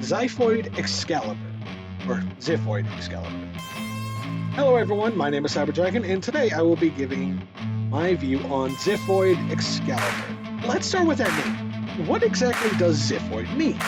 Xiphoid Xcalibur, or Xiphoid Xcalibur. Hello everyone, my name is CyberDragon, and today I will be giving my view on Xiphoid Xcalibur. Let's start with that name. What exactly does Xiphoid mean?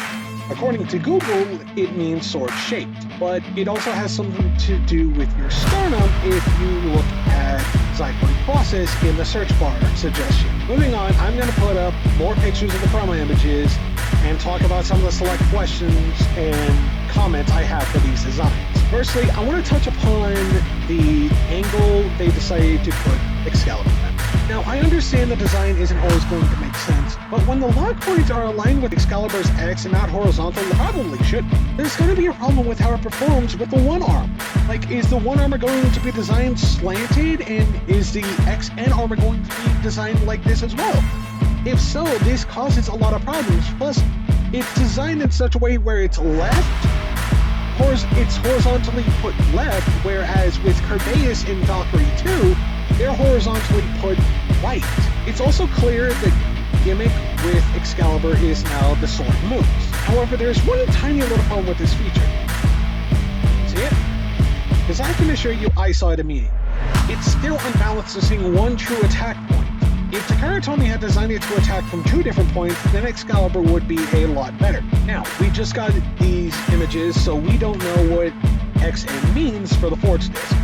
According to Google, it means sword-shaped, but it also has something to do with your sternum if you look at Xiphoid process in the search bar suggestion. Moving on, I'm going to put up more pictures of the promo images and talk about some of the select questions and comments I have for these designs. Firstly, I want to touch upon the angle they decided to put Excalibur at. Now, I understand the design isn't always going to make sense, but when the lock points are aligned with Excalibur's X and not horizontal, they probably should be. There's going to be a problem with how it performs with the one arm. Like, is the one armor going to be designed slanted, and is the X and armor going to be designed like this as well? If so, this causes a lot of problems. Plus, it's designed in such a way where it's horizontally put left, whereas with Kerbeus in Valkyrie 2, they're horizontally put right. It's also clear that gimmick with Excalibur is now the sword moves. However, there's one tiny little problem with this feature. See it? Because I can assure you I saw it immediately. It's still unbalanced to seeing one true attack point. If Takara Tomy had designed it to attack from two different points, then Excalibur would be a lot better. Now, we just got these images, so we don't know what XN means for the Forge Disc.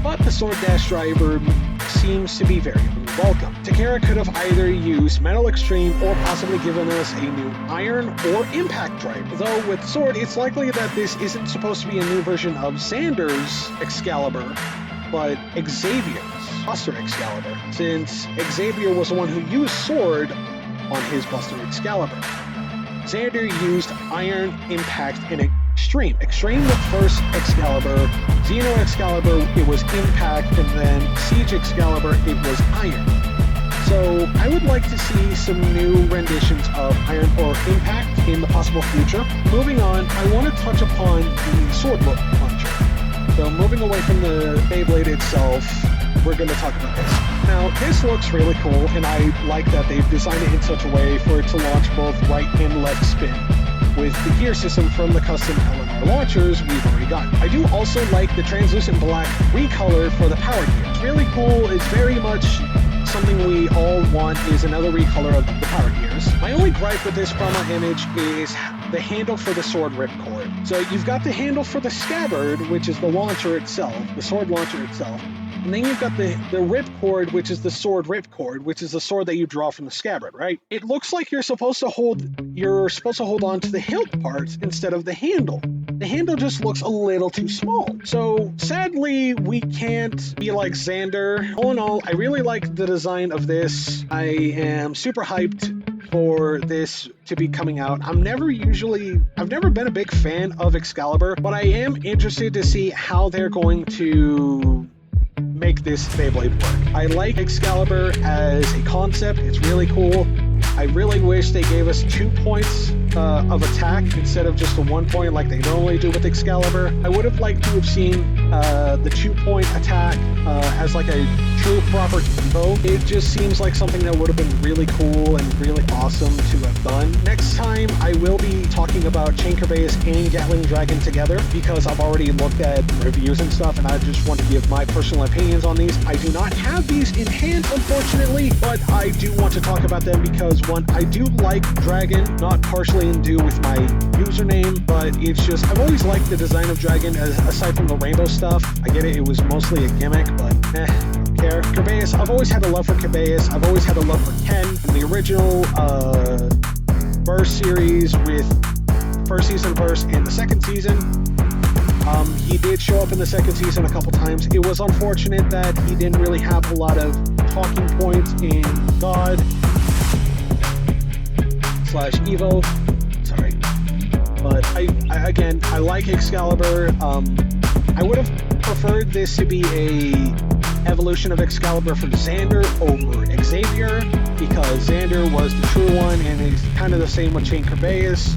But the Sword Dash driver seems to be very welcome. Takara could have either used Metal Extreme or possibly given us a new Iron or Impact driver. Though with Sword, it's likely that this isn't supposed to be a new version of Xander's Excalibur, but Xavier's Buster Excalibur, since Xavier was the one who used Sword on his Buster Excalibur. Xander used Iron, Impact, and Extreme. Extreme was first Excalibur, Xeno Excalibur, it was Impact, and then Siege Excalibur, it was Iron. So I would like to see some new renditions of Iron or Impact in the possible future. Moving on, I want to touch upon the sword launcher. So moving away from the Beyblade itself, we're going to talk about this. Now, this looks really cool, and I like that they've designed it in such a way for it to launch both right and left spin, with the gear system from the custom LNR launchers we've already got. I do also like the translucent black recolor for the power gear. It's really cool. It's very much something we all want, is another recolor of the power gears. My only gripe with this promo image is the handle for the sword ripcord. So you've got the handle for the scabbard, which is the launcher itself, the sword launcher itself. And then you've got the ripcord, which is the sword ripcord, which is the sword that you draw from the scabbard, right? It looks like you're supposed to hold on to the hilt parts instead of the handle. The handle just looks a little too small. So sadly, we can't be like Xander. All in all, I really like the design of this. I am super hyped for this to be coming out. I've never been a big fan of Excalibur, but I am interested to see how they're going to make this Beyblade work. I like Excalibur as a concept. It's really cool. I really wish they gave us 2 points of attack instead of just a 1 point like they normally do with Excalibur. I would have liked to have seen the 2-point attack as like a true proper combo. It just seems like something that would have been really cool and really awesome to have done. Next time, I will be talking about Chain Kerbeus and Gatling Dragon together, because I've already looked at reviews and stuff, and I just want to give my personal opinions on these. I do not have these in hand, unfortunately, but I do want to talk about them because, one, I do like Dragon, not partially in due with my username, but it's just, I've always liked the design of Dragon, aside from the rainbow stuff. I get it was mostly a gimmick, but I don't care. Kerbeus, I've always had a love for Kerbeus. I've always had a love for Ken. The original Verse series with first season Verse and the second season. He did show up in the second season a couple times. It was unfortunate that he didn't really have a lot of talking points in God / Evo. Sorry. But I like Excalibur. I would have preferred this to be a evolution of Excalibur from Xander over Xavier, because Xander was the true one, and it's kind of the same with Chain Kerbeus.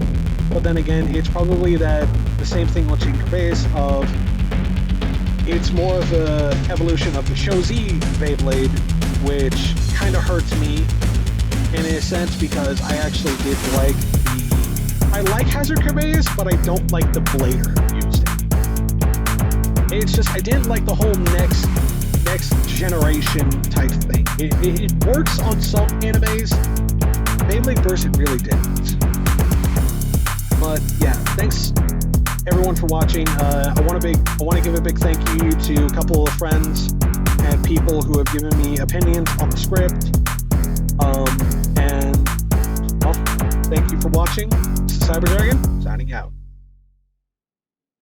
But then again, it's probably the same thing with Chain Kerbeus of it's more of an evolution of the Shozi Beyblade, which kind of hurts me in a sense, because I actually did like the I like Hazard Kerbeus, but I don't like the blader used in it. It's just, I didn't like the whole next generation type thing. It works on some animes. Beyblade Burst, it really didn't. But yeah, thanks everyone for watching. I want to give a big thank you to a couple of friends and people who have given me opinions on the script. And well, thank you for watching. This is Cyber Dragon, signing out.